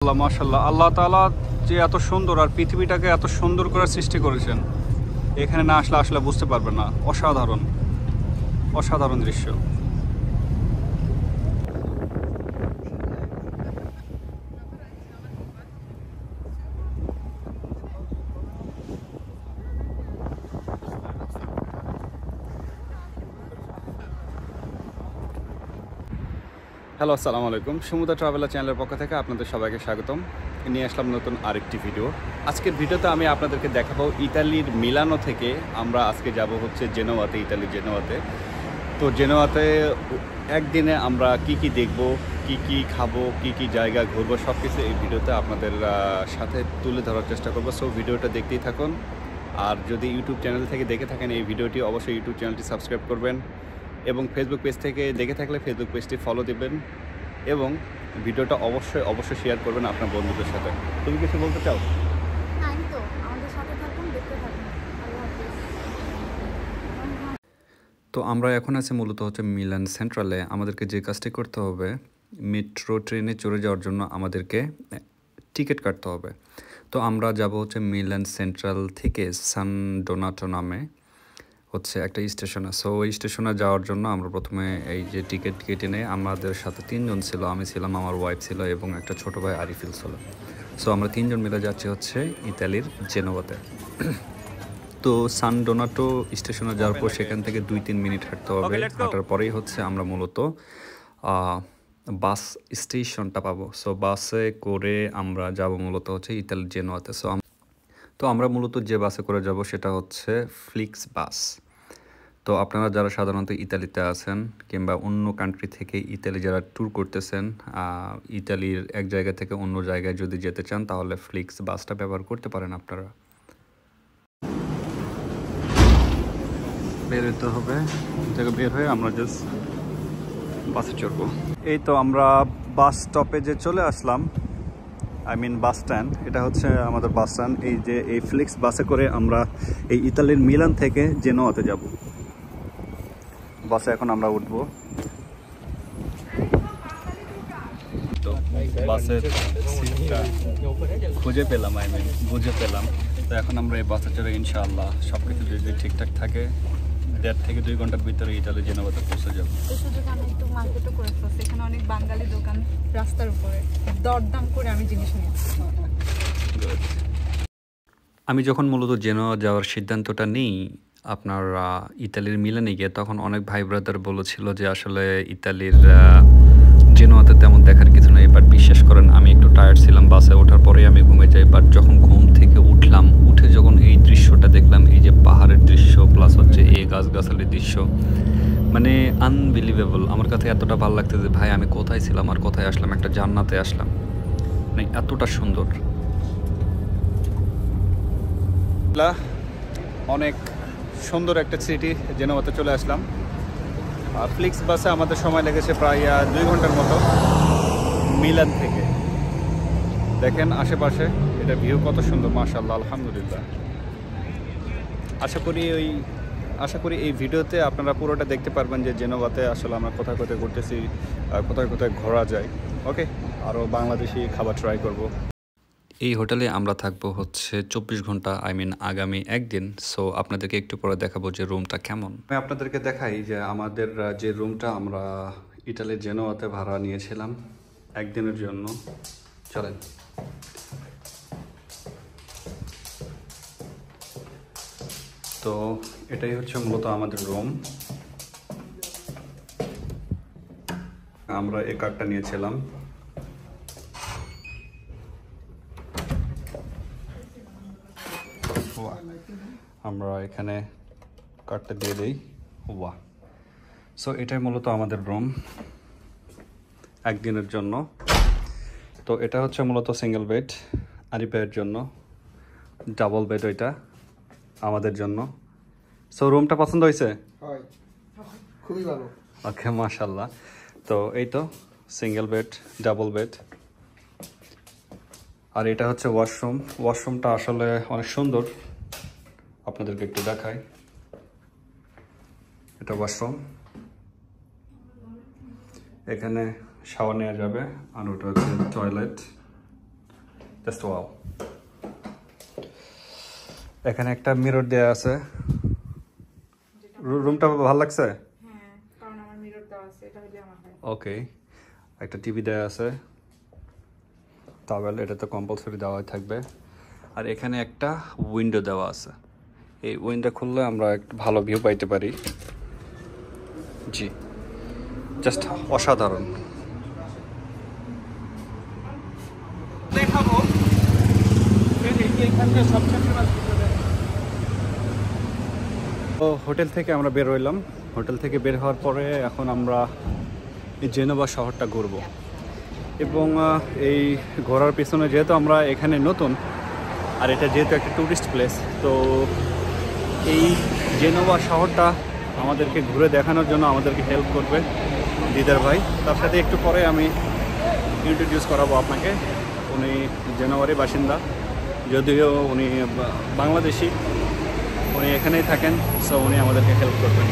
মাশাআল্লাহ, আল্লাহ তাআলা যে এত সুন্দর আর পৃথিবীটাকে এত সুন্দর করে সৃষ্টি করেছেন, এখানে না আসলে আসলে বুঝতে পারবেন না। অসাধারণ অসাধারণ দৃশ্য। হ্যালো, আসসালামু আলাইকুম। সমুদ্র ট্রাভেলার চ্যানেলের পক্ষ থেকে আপনাদের সবাইকে স্বাগতম। নিয়ে আসলাম নতুন আরেকটি ভিডিও। আজকের ভিডিওতে আমি আপনাদেরকে দেখাবো ইতালির মিলানো থেকে আমরা আজকে যাব হচ্ছে জেনোয়াতে, ইতালির জেনোয়াতে। তো জেনোয়াতে একদিনে আমরা কি কি দেখব, কি কি খাবো, কি কি জায়গা ঘুরবো, সব কিছু এই ভিডিওতে আপনাদের সাথে তুলে ধরার চেষ্টা করবো। সো ভিডিওটা দেখতেই থাকুন। আর যদি ইউটিউব চ্যানেল থেকে দেখে থাকেন এই ভিডিওটি, অবশ্যই ইউটিউব চ্যানেলটি সাবস্ক্রাইব করবেন এবং ফেসবুক পেজ থেকে দেখে থাকলে ফেসবুক পেজটি ফলো দিবেন এবং ভিডিওটা অবশ্যই শেয়ার করবেন আপনার বন্ধুদের সাথে। তুমি কিছু বলতে চাও? তো আমরা এখন আছি মূলত হচ্ছে মিলান সেন্ট্রালে। আমাদেরকে যে কাজটি করতে হবে, মেট্রো ট্রেনে চড়ে যাওয়ার জন্য আমাদেরকে টিকিট কাটতে হবে। তো আমরা যাব হচ্ছে মিলান সেন্ট্রাল থেকে সান ডোনাটো নামে হচ্ছে একটা স্টেশনে। সো ওই স্টেশনে যাওয়ার জন্য আমরা প্রথমে এই যে টিকিট কেটে নেই। আমাদের সাথে 3 জন ছিল, আমি ছিলাম, আমার ওয়াইফ ছিল এবং একটা ছোটো ভাই আরিফিল ছিল। সো আমরা 3 জন মিলে যাচ্ছি হচ্ছে ইতালির জেনোয়াতে। তো সান ডোনাটো স্টেশনে যাওয়ার পর সেখান থেকে 2-3 মিনিট হাঁটতে হবে। হাঁটার পরেই হচ্ছে আমরা মূলত বাস স্টেশনটা পাবো। সো বাসে করে আমরা যাব মূলত হচ্ছে ইতালির জেনোয়াতে। তো আমরা মূলত যে বাসে করে যাব সেটা হচ্ছে ফ্লিক্স বাস। তো আপনারা যারা সাধারণত ইতালিতে আছেন কিংবা অন্য কান্ট্রি থেকে ইতালি যারা ট্যুর করতেছেন, ইতালির এক জায়গা থেকে অন্য জায়গায় যদি যেতে চান তাহলে ফ্লিক্স বাসটা ব্যবহার করতে পারেন আপনারা। বের হতে হবে, থেকে বের হয়ে আমরা জাস্ট বাসে চড়বো। এই তো আমরা বাস স্টপেজে চলে আসলাম, বাস স্ট্যান্ড। এটা হচ্ছে আমাদের বাস স্ট্যান্ড। এই যে এই ফ্লিক্স বাসে করে আমরা এই ইতালির মিলান থেকে জেনোয়াতে যাব। বাসে এখন আমরা উঠবো। তো বাসের সিটটা খুঁজে পেলাম, বুঝে পেলাম। তো এখন আমরা এই বাসে চড়ে ইনশাআল্লাহ সব কিছু যদি ঠিকঠাক থাকে 1.5 থেকে 2 ঘন্টার ভিতরে ইতালি জেনোয়াতে পৌঁছে যাবো। আমি একটু মার্কেটও করে ফেলছি, এখানে অনেক বাঙালি দোকান রাস্তার উপরে, দরদাম করে আমি জিনিস নিয়েছি। আমি যখন মূলত জেনোয়া যাওয়ার সিদ্ধান্তটা নিই আপনার ইতালির মিলানে গিয়ে, তখন অনেক ভাই ব্রাদার বলেছিল যে আসলে ইতালির জেনোয়াতে তেমন দেখার কিছু নেই। বাট বিশ্বাস করেন, আমি একটু টায়ার্ড ছিলাম, বাসে ওঠার পরেই আমি ঘুমে যাই। বাট যখন ঘুম থেকে উঠলাম, উঠে যখন এই দৃশ্যটা দেখলাম, এই যে পাহাড়ের দৃশ্য প্লাস হচ্ছে এই গাছগাছালির দৃশ্য, মানে আনবিলিভেবল। আমার কাছে এতটা ভালো লাগছে যে ভাই আমি কোথায় ছিলাম আর কোথায় আসলাম, একটা জান্নাতে আসলাম, মানে এতটা সুন্দর। অনেক সুন্দর একটা সিটি জেনোয়াতে চলে আসলাম। ফ্লিক্স বাসে আমাদের সময় লেগেছে প্রায় 2 ঘন্টার মতো মিলান থেকে। দেখেন আশেপাশে এটা ভিউ কত সুন্দর, মাশাআল্লাহ, আলহামদুলিল্লাহ। আশা করি এই ভিডিওতে আপনারা পুরোটা দেখতে পারবেন যে জেনোয়াতে আসলে আমরা কোথায় কোথায় ঘুরতেছি, কোথায় কোথায় ঘোরা যায়। ওকে, আরও বাংলাদেশি খাবার ট্রাই করব। এই হোটেলে আমরা থাকবো হচ্ছে 24 ঘন্টা, আগামী একদিন। সো আপনাদেরকে একটু পরে দেখাবো যে রুমটা কেমন। আমি আপনাদেরকে দেখাই যে আমাদের যে রুমটা আমরা ইতালির জেনোয়াতে ভাড়া নিয়েছিলাম একদিনের জন্য। চলেন। তো এটাই হচ্ছে মূলত আমাদের রুম। আমরা এই কার্ডটা নিয়েছিলাম। আমরা এখানে কার্ডটা দিয়ে দিই। ওয়া, সো এটাই মূলত আমাদের রুম একদিনের জন্য। তো এটা হচ্ছে মূলত সিঙ্গেল বেড আরিফের জন্য, ডাবল বেড ওইটা আমাদের জন্য। সো রুমটা পছন্দ হয়েছে? খুবই ভালো। ওকে, মাশাআল্লাহ। তো এই তো সিঙ্গেল বেড, ডাবল বেড। আর এটা হচ্ছে ওয়াশরুম। ওয়াশরুমটা আসলে অনেক সুন্দর, আপনাদেরকে একটু দেখাই। এটা ওয়াশরুম, এখানে শাওয়ার নেওয়া যাবে। আর ওটা হচ্ছে টয়লেট। Just wow. এখানে একটা মিরর দেয়া আছে। রুমটা ভালো লাগছে? হ্যাঁ, কারণ আমার মিরর দেওয়া আছে, এটা হইলে আমার হয়। ওকে, একটা টিভি দেয়া আছে, টাওয়েল, এটা তো কম্পালসরি দেওয়াই থাকবে। আর এখানে একটা উইন্ডো দেওয়া আছে, এই উইন্ডো খুললে আমরা একটু ভালো ভিউ পাইতে পারি। জি, জাস্ট অসাধারণ। দেখাবো তো হোটেল থেকে আমরা বের হইলাম। হোটেল থেকে বের হওয়ার পরে এখন আমরা এই জেনোভা শহরটা ঘুরব। এবং এই ঘোরার পিছনে যেহেতু আমরা এখানে নতুন, আর এটা যেহেতু একটা ট্যুরিস্ট প্লেস, তো এই জেনোভা শহরটা আমাদেরকে ঘুরে দেখানোর জন্য আমাদেরকে হেল্প করবে দিদার ভাই। তার সাথে একটু পরে আমি ইন্ট্রোডিউস করাবো আপনাকে। উনি জেনোভারই বাসিন্দা, যদিও উনি বাংলাদেশি, উনি এখানেই থাকেন, সো উনি আমাদেরকে হেল্প করবেন।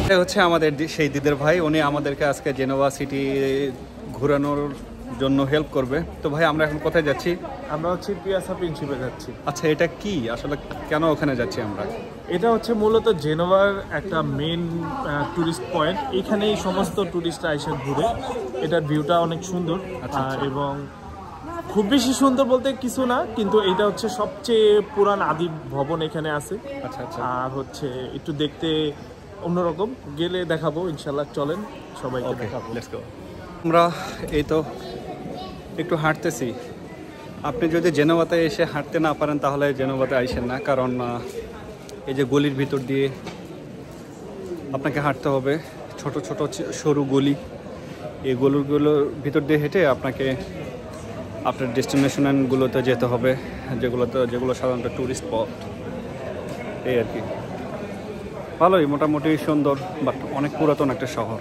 এটা হচ্ছে আমাদের সেই দিদের ভাই, উনি আমাদেরকে আজকে জেনোভা সিটি ঘোরানোর জন্য হেল্প করবে। তো ভাই, আমরা এখন কোথায় যাচ্ছি? আমরা হচ্ছে পিয়াসা প্রিন্সিপে যাচ্ছি। আচ্ছা, এটা কি আসলে, কেন ওখানে যাচ্ছি আমরা? এটা হচ্ছে মূলত জেনোভার একটা মেন টুরিস্ট পয়েন্ট। এখানেই সমস্ত টুরিস্টরা এসে ঘুরে। এটার ভিউটা অনেক সুন্দর। আচ্ছা। এবং খুব বেশি সুন্দর বলতে কিছু না, কিন্তু এটা হচ্ছে সবচেয়ে পুরান আদি ভবন এখানে আছে। আচ্ছা আচ্ছা। আর হচ্ছে একটু দেখতে অন্যরকম, গেলে দেখাবো ইনশাল্লাহ। চলেন সবাইকে দেখাবো। Let's go. আমরা এই তো একটু হাঁটতেছি। আপনি যদি জেনোভাতে এসে হাঁটতে না পারেন তাহলে জেনোভাতে আইসেন না, কারণ এই যে গলির ভিতর দিয়ে আপনাকে হাঁটতে হবে, ছোট ছোট সরু গলি। এই গলিগুলোর ভিতর দিয়ে হেঁটে আপনাকে আপনার ডেস্টিনেশনগুলোতে যেতে হবে, যেগুলো সাধারণত ট্যুরিস্ট স্পট। এই আর কি, ভালোই, মোটামুটি সুন্দর, বাট অনেক পুরাতন একটা শহর।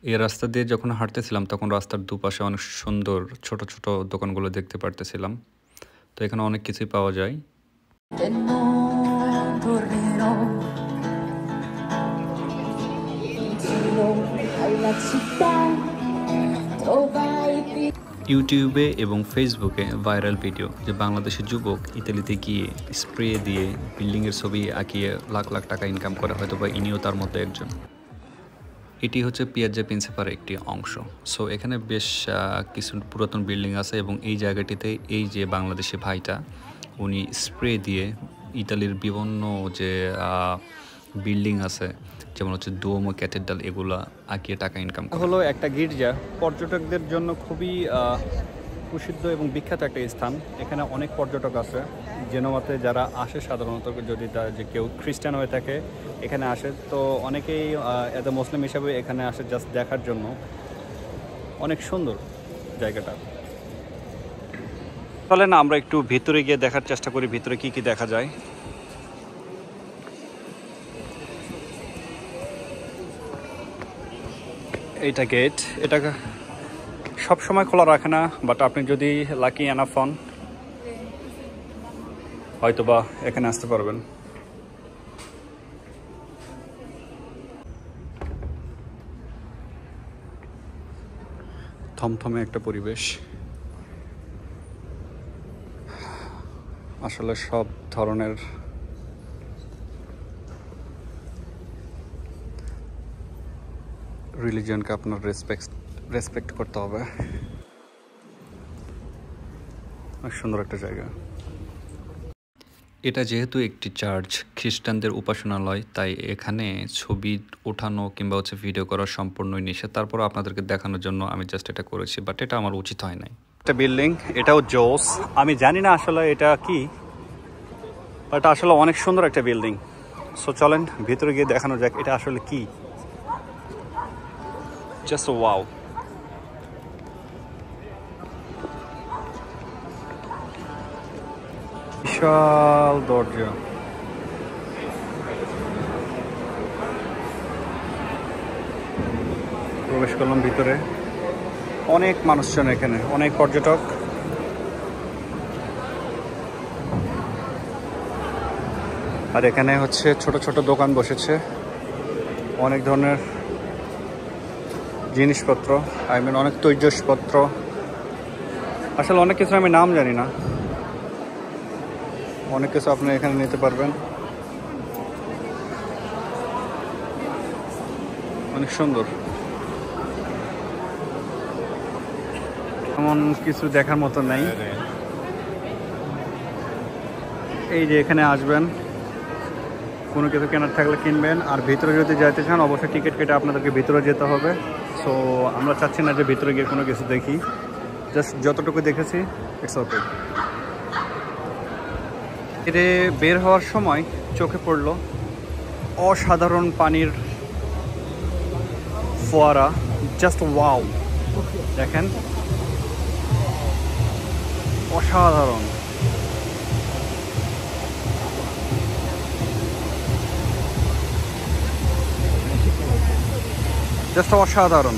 এই রাস্তা দিয়ে যখন হাঁটতেছিলাম তখন রাস্তার দুপাশে অনেক সুন্দর ছোট ছোট দোকানগুলো দেখতে পারতেছিলাম। তো এখানে অনেক কিছুই পাওয়া যায়। ইউটিউবে এবং ফেসবুকে ভাইরাল ভিডিও যে বাংলাদেশের যুবক ইতালিতে গিয়ে স্প্রে দিয়ে বিল্ডিংয়ের ছবি আঁকিয়ে লাখ লাখ টাকা ইনকাম করে, হয়তো বা ইনিও তার মধ্যে একজন। এটি হচ্ছে পিয়াজ্জা প্রিন্সিপার একটি অংশ। সো এখানে বেশ কিছু পুরাতন বিল্ডিং আছে, এবং এই জায়গাটিতে এই যে বাংলাদেশি ভাইটা, উনি স্প্রে দিয়ে ইতালির বিভিন্ন যে বিল্ডিং আছে, যেমন হচ্ছে দুওমো, ক্যাথেড্রাল, এগুলা আঁকিয়ে টাকা ইনকাম হলো। একটা গির্জা পর্যটকদের জন্য খুবই প্রসিদ্ধ এবং বিখ্যাত একটা স্থান। এখানে অনেক পর্যটক আছে জেনোভাতে যারা আসে, সাধারণত যদি যে কেউ খ্রিস্টান হয়ে থাকে এখানে আসে, তো অনেকেই এজ এ মুসলিম হিসাবে এখানে আসে জাস্ট দেখার জন্য। অনেক সুন্দর জায়গাটা। তাহলে না, আমরা একটু ভিতরে গিয়ে দেখার চেষ্টা করি ভিতরে কি কি দেখা যায়। এইটা গেট, এটা সব সময় খোলা রাখে না, বাট আপনি যদি লাকি এনাফ হন হয়তো বা এখানে আসতে পারবেন। থমথমে একটা পরিবেশ। আসলে সব ধরনের রিলিজিয়নকে আপনার রেসপেক্ট করতে হবে। অনেক সুন্দর একটা জায়গা। এটা যেহেতু একটি চার্চ, খ্রিস্টানদের উপাসনালয়, তাই এখানে ছবি ওঠানো কিংবা হচ্ছে ভিডিও করা সম্পূর্ণই নিষেধ। তারপরও আপনাদেরকে দেখানোর জন্য আমি জাস্ট এটা করেছি, বাট এটা আমার উচিত হয় নাই। একটা বিল্ডিং, এটাও জোস। আমি জানি না আসলে এটা কি, বাট আসলে অনেক সুন্দর একটা বিল্ডিং। সো চলেন ভিতরে গিয়ে দেখানো যাক এটা আসলে কি। Just wow. বিশাল দরজা। প্রবেশ করলাম ভিতরে, অনেক মানুষজন এখানে, অনেক পর্যটক। আর এখানে হচ্ছে ছোট ছোট দোকান বসেছে, অনেক ধরনের জিনিসপত্র, অনেক তৈজসপত্র, আসলে অনেক কিছু আমি নাম জানি না, অনেক কিছু আপনি এখানে নিতে পারবেন। অনেক সুন্দর, এমন কিছু দেখার মতো নাই। এই যে এখানে আসবেন, কোনো কিছু কেনার থাকলে কিনবেন, আর ভিতরে যদি যাইতে চান অবশ্যই টিকিট কেটে আপনাদেরকে ভিতরে যেতে হবে। সো আমরা চাচ্ছি না যে ভিতরে গিয়ে কোনো কিছু দেখি, জাস্ট যতটুকু দেখেছি ইটস ওকে। এতে বের হওয়ার সময় চোখে পড়ল অসাধারণ পানির ফোয়ারা, জাস্ট ওয়াও, দেখেন অসাধারণ। জাস্ট অসাধারণ।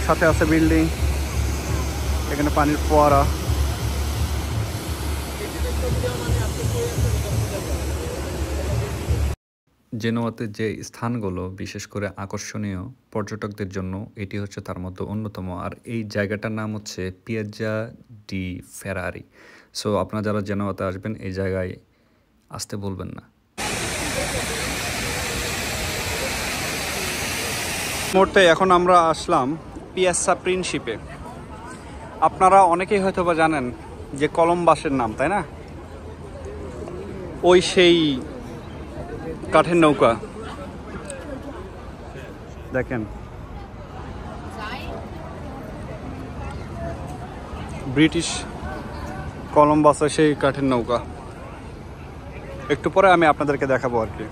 সাথে আছে বিল্ডিং, এখানে পানির ফোয়ারা। জেনোয়াতে যে স্থানগুলো বিশেষ করে আকর্ষণীয় পর্যটকদের জন্য, এটি হচ্ছে তার মধ্যে অন্যতম। আর এই জায়গাটার নাম হচ্ছে পিয়াজ্জা ডি ফেরারি। সো আপনারা যারা জেনোয়াতে আসবেন এই জায়গায় আসতে বলবেন না। মুহূর্তে এখন আমরা আসলাম পিয়াজ্জা প্রিন্সিপে। আপনারা অনেকেই হয়তো বা জানেন যে কলম্বাসের নাম, তাই না? ওই সেই কাঠের নৌকা দেখেন, ব্রিটিশ কলম্বাসের সেই কাঠের নৌকা। একটু পরে আমি আপনাদেরকে দেখাবো আর কি।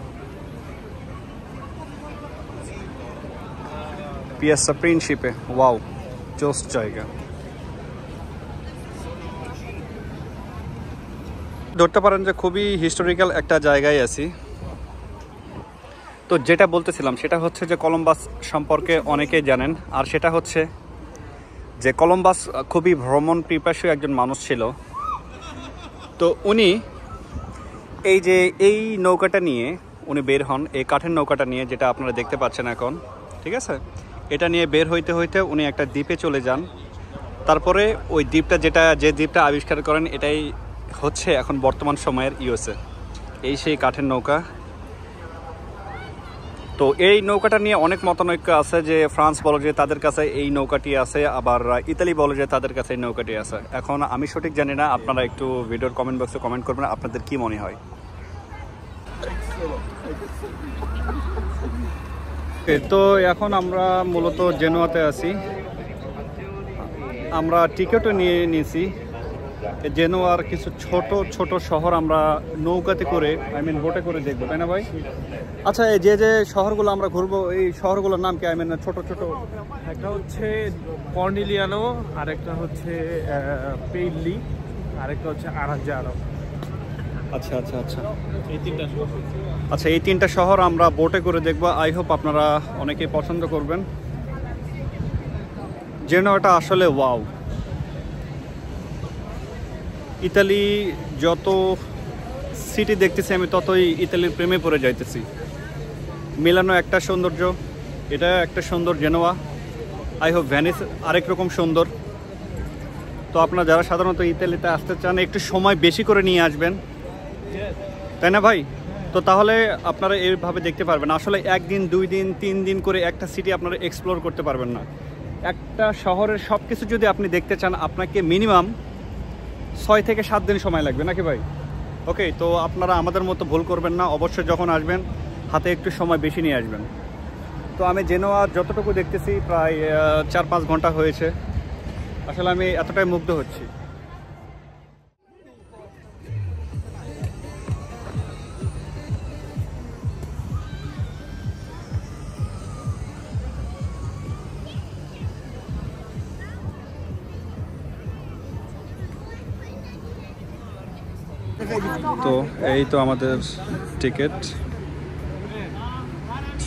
পিয়াজ্জা প্রিন্সিপে, ওয়াও, জোস জায়গা। ধরতে পারেন যে খুবই হিস্টোরিক্যাল একটা জায়গায় আছি। তো যেটা বলতেছিলাম সেটা হচ্ছে যে কলম্বাস সম্পর্কে অনেকেই জানেন, আর সেটা হচ্ছে যে কলম্বাস খুবই ভ্রমণ পিপাসু একজন মানুষ ছিল। তো উনি এই নৌকাটা নিয়ে উনি বের হন, এই কাঠের নৌকাটা নিয়ে, যেটা আপনারা দেখতে পাচ্ছেন এখন, ঠিক আছে? এটা নিয়ে বের হইতে হইতে উনি একটা দ্বীপে চলে যান। তারপরে ওই দ্বীপটা যে দ্বীপটা আবিষ্কার করেন, এটাই হচ্ছে এখন বর্তমান সময়ের ইউএসএ। এই সেই কাঠের নৌকা। তো এই নৌকাটা নিয়ে অনেক মতানৈক্য আছে, যে ফ্রান্স বলে যে তাদের কাছে এই নৌকাটি আছে, আবার ইতালি বলে যে তাদের কাছে এই নৌকাটি আছে। এখন আমি সঠিক জানি না, আপনারা একটু ভিডিওর কমেন্ট বক্সে কমেন্ট করবেন আপনাদের কি মনে হয়। তো এখন আমরা মূলত জেনোয়াতে আছি, আমরা টিকিটও নিয়ে নিয়েছি। জেনোয়ার কিছু ছোট ছোট শহর আমরা নৌকাতে করে, বোটে করে দেখবো, তাই না ভাই? আচ্ছা, এই যে শহরগুলো আমরা ঘুরবো, এই শহরগুলোর নাম কি? ছোট ছোট, একটা হচ্ছে কর্নিলিয়ানো, আরেকটা হচ্ছে পেইলি, আরেকটা হচ্ছে আরাঞ্জানো। আচ্ছা আচ্ছা আচ্ছা, এই তিনটা শহর। আচ্ছা, এই তিনটা শহর আমরা বোটে করে দেখবো। আই হোপ আপনারা অনেকেই পছন্দ করবেন। জেনোয়াটা আসলে ওয়াও। ইতালি যত সিটি দেখতেছি আমি, ততই ইতালির প্রেমে পড়ে যাইতেছি। মিলানো একটা সৌন্দর্য, এটা একটা সুন্দর জেনোয়া। আই হোপ ভ্যানিস আরেক রকম সুন্দর। তো আপনারা যারা সাধারণত ইতালিতে আসতে চান, একটু সময় বেশি করে নিয়ে আসবেন, তাই না ভাই? তো তাহলে আপনারা এইভাবে দেখতে পারবেন। আসলে একদিন, 2 দিন, 3 দিন করে একটা সিটি আপনারা এক্সপ্লোর করতে পারবেন না। একটা শহরের সব কিছু যদি আপনি দেখতে চান, আপনাকে মিনিমাম 6 থেকে 7 দিন সময় লাগবে, নাকি ভাই? ওকে, তো আপনারা আমাদের মতো ভুল করবেন না, অবশ্যই যখন আসবেন হাতে একটু সময় বেশি নিয়ে আসবেন। তো আমি জেনোয়া যতটুকু দেখতেছি প্রায় 4-5 ঘন্টা হয়েছে। আসলে আমি এতটাই মুগ্ধ হচ্ছি। তো এই তো আমাদের টিকিট,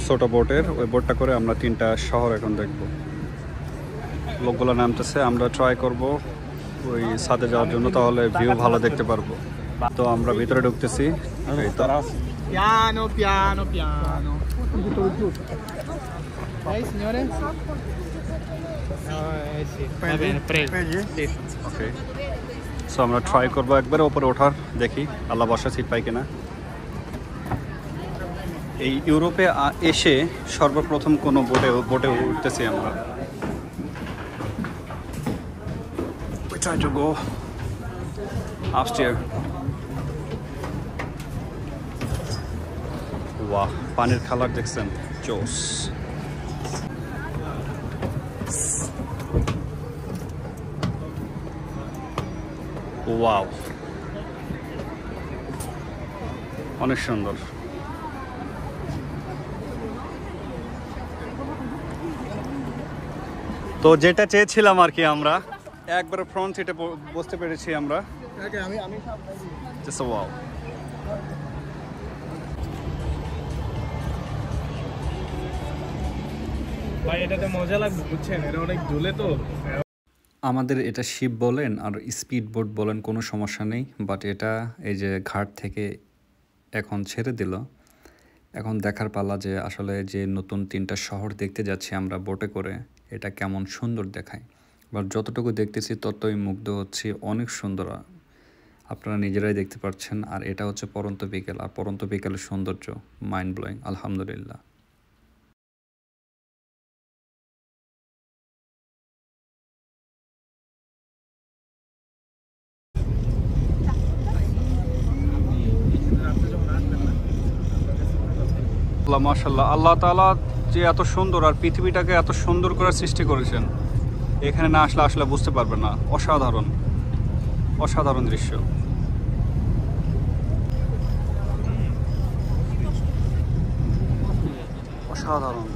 ছোট বোটের, ওই বোটটা করে আমরা 3টা শহর এখন দেখব। লোকগুলো নামতেছে, আমরা ট্রাই করব ওই ছাদে যাওয়ার জন্য, তাহলে ভিউ ভালো দেখতে পারবো। তো আমরা ভিতরে ঢুকতেছি। এই তো Piano piano piano. Lei, signore? Sì. Va bene, prego. ওকে, সো আমরা ট্রাই করবো একবারে ওপরে ওঠার, দেখি আল্লাহ বসা সিট পাই কিনা। এই ইউরোপে এসে সর্বপ্রথম কোনো বোটে উঠতেছি আমরা। We try to go upstairs. ওয়াহ, পানির কালার দেখছেন, জোস। ওয়াও, অনেক সুন্দর। তো যেটা চেয়েছিলাম আর কি, আমরা একবার ফ্রন্ট সিটে বসতে পেরেছি আমরা। Just wow. ভাই এটাতে মজা লাগবে, বুঝছেন, এটা অনেক দূরে তো। আমাদের এটা শিপ বলেন আর স্পিড বোট বলেন, কোনো সমস্যা নেই, বাট এটা এই যে ঘাট থেকে এখন ছেড়ে দিল। এখন দেখার পালা যে আসলে যে নতুন 3টা শহর দেখতে যাচ্ছি আমরা বোটে করে, এটা কেমন সুন্দর দেখায়। বাট যতটুকু দেখতেছি ততই মুগ্ধ হচ্ছি, অনেক সুন্দর, আপনারা নিজেরাই দেখতে পাচ্ছেন। আর এটা হচ্ছে পরন্ত বিকেল, আর পরন্ত বিকেলের সৌন্দর্য মাইন্ড ব্লোয়িং, আলহামদুলিল্লাহ। মাশাআল্লাহ, আল্লাহ তাআলা যে এত সুন্দর আর পৃথিবীটাকে এত সুন্দর করে সৃষ্টি করেছেন, এখানে না আসলে আসলে বুঝতে পারবেন না। অসাধারণ অসাধারণ দৃশ্য। অসাধারণ,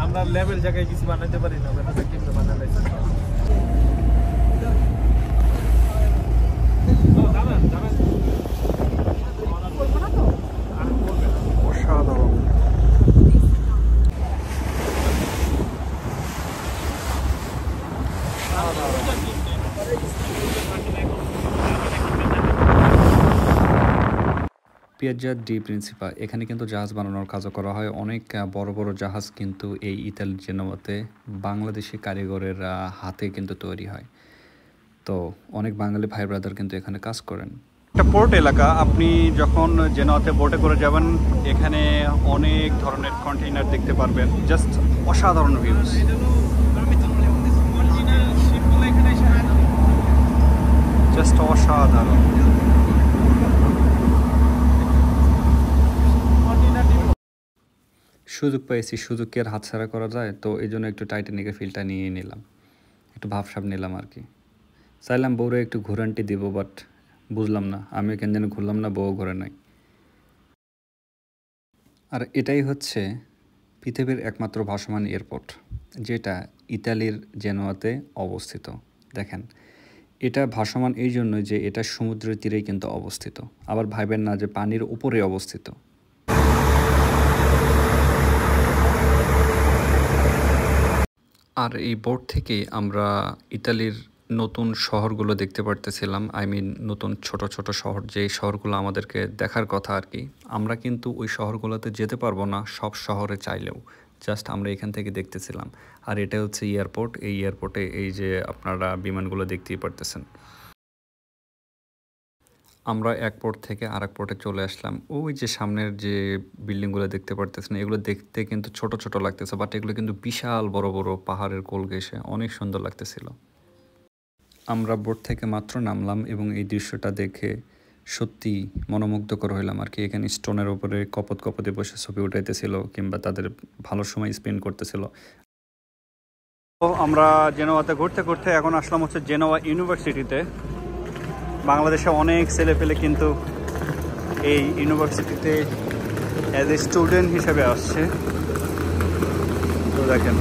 আমরা লেভেল জায়গায় কিছু বানাতে পারি না, কিন্তু বানালাইছি। অসাধারণ। পিয়াজ্জা ডি প্রিন্সিপা, এখানে কিন্তু জাহাজ বানানোর কাজও করা হয়। অনেক বড় বড় জাহাজ কিন্তু এই ইতালির জেনোয়াতে বাংলাদেশি কারিগরের হাতে কিন্তু তৈরি হয়। তো অনেক বাঙালি ভাই ব্রাদার কিন্তু এখানে কাজ করেন। একটা পোর্ট এলাকা, আপনি যখন জেনোয়াতে বোটে করে যাবেন, এখানে অনেক ধরনের কন্টেইনার দেখতে পারবেন। জাস্ট অসাধারণ ভিউজ, জাস্ট অসাধারণ। সুযোগ পেয়েছি, সুযোগকে আর হাতছাড়া করা যায়, তো এই জন্য একটু টাইটানিকের ফিলটা নিয়ে নিলাম, একটু ভাবসাব নিলাম আর কি। চাইলাম বউরে একটু ঘোরান্টি দিব, বাট বুঝলাম না, আমিও কেন যেন ঘুরলাম না, বউ ঘোরে নাই। আর এটাই হচ্ছে পৃথিবীর একমাত্র ভাসমান এয়ারপোর্ট, যেটা ইতালির জেনোয়াতে অবস্থিত। দেখেন, এটা ভাসমান এই জন্য যে এটা সমুদ্রের তীরেই কিন্তু অবস্থিত। আবার ভাবেন না যে পানির উপরে অবস্থিত। আর এই বোট থেকে আমরা ইতালির নতুন শহরগুলো দেখতে পারতেছিলাম। নতুন ছোট ছোট শহর, যেই শহরগুলো আমাদেরকে দেখার কথা আর কি। আমরা কিন্তু ওই শহরগুলোতে যেতে পারবো না সব শহরে চাইলেও, জাস্ট আমরা এখান থেকে দেখতেছিলাম। আর এটা হচ্ছে এয়ারপোর্ট। এই এয়ারপোর্টে এই যে আপনারা বিমানগুলো দেখতেই পারতেছেন। আমরা এক পোর্ট থেকে আরেক পোর্টে চলে আসলাম। ওই যে সামনের যে বিল্ডিংগুলো দেখতে পারতেছেন, এগুলো দেখতে কিন্তু ছোট ছোট লাগতেছে, বাট এগুলো কিন্তু বিশাল বড় বড় পাহাড়ের কোল ঘেঁষে অনেক সুন্দর লাগতেছিল। আমরা বোট থেকে মাত্র নামলাম এবং এই দৃশ্যটা দেখে সত্যি মনোমুগ্ধকর হইলাম আর কি। এখানে স্টোনের উপরে কপত কপতে বসে ছবি উঠাইতেছিল কিংবা তাদের ভালো সময় স্পেন্ড করতেছিল। তো আমরা জেনোয়াতে ঘুরতে ঘুরতে এখন আসলাম হচ্ছে জেনোয়া ইউনিভার্সিটিতে। বাংলাদেশে অনেক ছেলে পেলে কিন্তু এই ইউনিভার্সিটিতে অ্যাজ এ স্টুডেন্ট হিসেবে আসছে। তো দেখেন,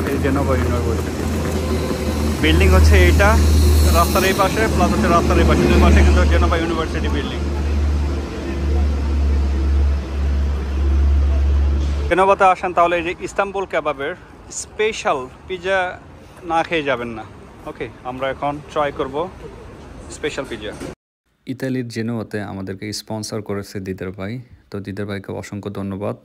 এই জেনোয়া ইউনিভার্সিটি বিল্ডিং হচ্ছে এইটা, রাস্তার এই পাশে, প্লাস হচ্ছে রাস্তার এই পাশে, দুই পাশে কিন্তু জেনোয়া ইউনিভার্সিটি বিল্ডিং। জেনোয়াতে আসেন তাহলে এই যে ইস্তাম্বুল কাবাবের স্পেশাল পিৎজা না খেয়ে যাবেন না। ওকে, আমরা এখন ট্রাই করব স্পেশাল পিৎজা। ইতালির জেনোয়াতে আমাদেরকে স্পন্সর করেছে দিদার ভাই, তো দিদার ভাইকে অসংখ্য ধন্যবাদ।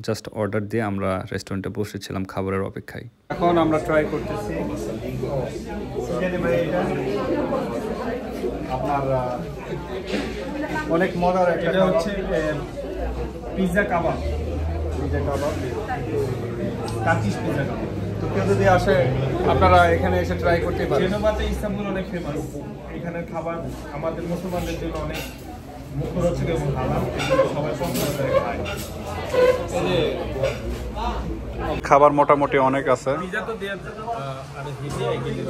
জাস্ট অর্ডার দিয়ে আমরা রেস্টুরেন্টে বসেছিলাম খাবারের অপেক্ষায়। এখন আমরা ট্রাই করতেছি আপনার অনেক মজার এটা হচ্ছে পিৎজা কাবাব, টার্কিশ পিৎজা কাবাব। তো কেউ যদি আসে আপনারা এখানে এসে ট্রাই করতে পারেন। জেনোভাতে ইস্তাম্বুল অনেক ফেমাস। এখানের খাবার আমাদের মুসলমানদের জন্য অনেক মুখরোচক এবং হালাল, এগুলো সবাই পছন্দ করে খায়। খাবার মোটামুটি অনেক আছে। পিৎজা তো দিয়ে আরে হিলিয়া গেলে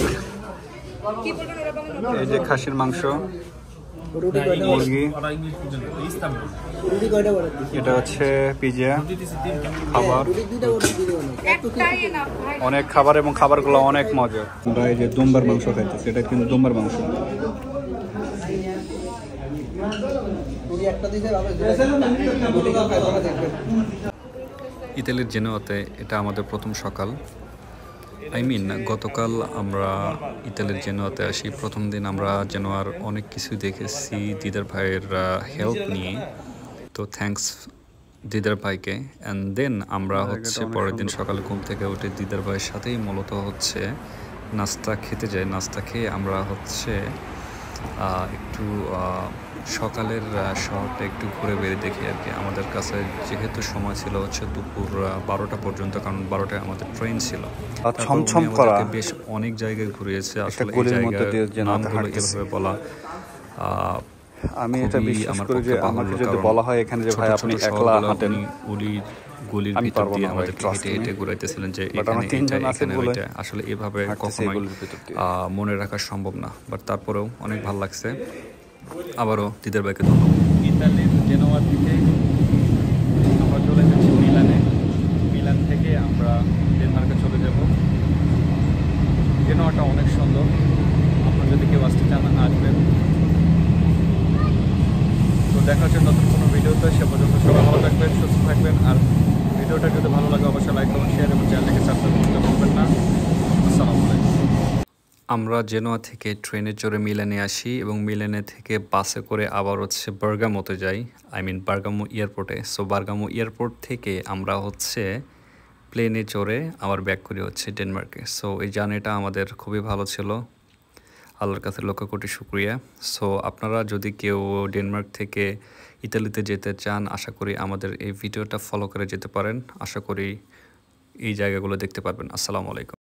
কি বলবেন ওরা বলেন? এই যে খাসির মাংস, মুরগি, ইস্তাম্বুল এটা হচ্ছে পিৎজা খাবার, একটাই না ভাই। অনেক খাবার এবং খাবারগুলো অনেক মজা। আমরা এই যে দুম্বার মাংস খাইতেছি, এটা কিন্তু দুম্বার মাংস। ইতালির জেনোয়াতে এটা আমাদের প্রথম সকাল। গতকাল আমরা ইতালির জেনোয়াতে আসি। প্রথম দিন আমরা জেনোয়ার অনেক কিছু দেখেছি দিদার ভাইয়ের হেল্প নিয়ে, তো থ্যাঙ্কস দিদার ভাইকে। অ্যান্ড দেন আমরা হচ্ছে পরের দিন সকালে ঘুম থেকে উঠে দিদার ভাইয়ের সাথেই মূলত হচ্ছে নাস্তা খেতে যাই। নাস্তা খেয়ে আমরা হচ্ছে একটু সকালের শহরটা একটু ঘুরে বেড়ে দেখি আর কি। আমাদের কাছে যেহেতু সময় ছিল হচ্ছে দুপুর 12টা পর্যন্ত, কারণ 12টায় আমাদের ট্রেন ছিল। ছমছম করা বেশ অনেক জায়গায় ঘুরিয়েছে। আসলে এই জায়গার নামগুলো এভাবে বলা আমি এটা বিশ্বাস করি যে আমাকে যদি বলা হয় এখানে যে ভাই আপনি একলা হাঁটেন, গলির ভিতর দিয়ে আমাদের হেঁটে হেঁটে ঘুরাইতেছিলেন যে এখানে এখানে ওইটা। আসলে এভাবে কখনোই মনে রাখা সম্ভব না, বাট তারপরেও অনেক ভালো লাগছে। আবারও দিদার ভাইকে ধন্যবাদ। ইতালির জেনোয়া থেকে আমরা চলে যাচ্ছি মিলানে। মিলান থেকে আমরা ডেনমার্কে চলে যাব। জেনোয়াটা অনেক সুন্দর, আপনারা যদি কেউ আসতে চান আসবেন। তো দেখা হচ্ছে নতুন কোনো ভিডিওতে। সে পর্যন্ত সবাই ভালো থাকবেন, সুস্থ থাকবেন। আর ভিডিওটা যদি ভালো লাগে অবশ্যই লাইক করুন, শেয়ার এবং চ্যানেলকে সাবস্ক্রাইব করতে ভুলবেন না। আসসালামু আলাইকুম। আমরা জেনোয়া থেকে ট্রেনে চড়ে মিলানে আসি এবং মিলানে থেকে বাসে করে আবার হচ্ছে বার্গামোতে যাই, বার্গামো এয়ারপোর্টে। সো বার্গামো এয়ারপোর্ট থেকে আমরা হচ্ছে প্লেনে চড়ে আবার ব্যাক করি হচ্ছে ডেনমার্কে। সো এই জার্নিটা আমাদের খুবই ভালো ছিল, আল্লাহর কাছে লক্ষ কোটি শুকরিয়া। সো আপনারা যদি কেউ ডেনমার্ক থেকে ইতালিতে যেতে চান, আশা করি আমাদের এই ভিডিওটা ফলো করে যেতে পারেন। আশা করি এই জায়গাগুলো দেখতে পারবেন। আসসালামু আলাইকুম।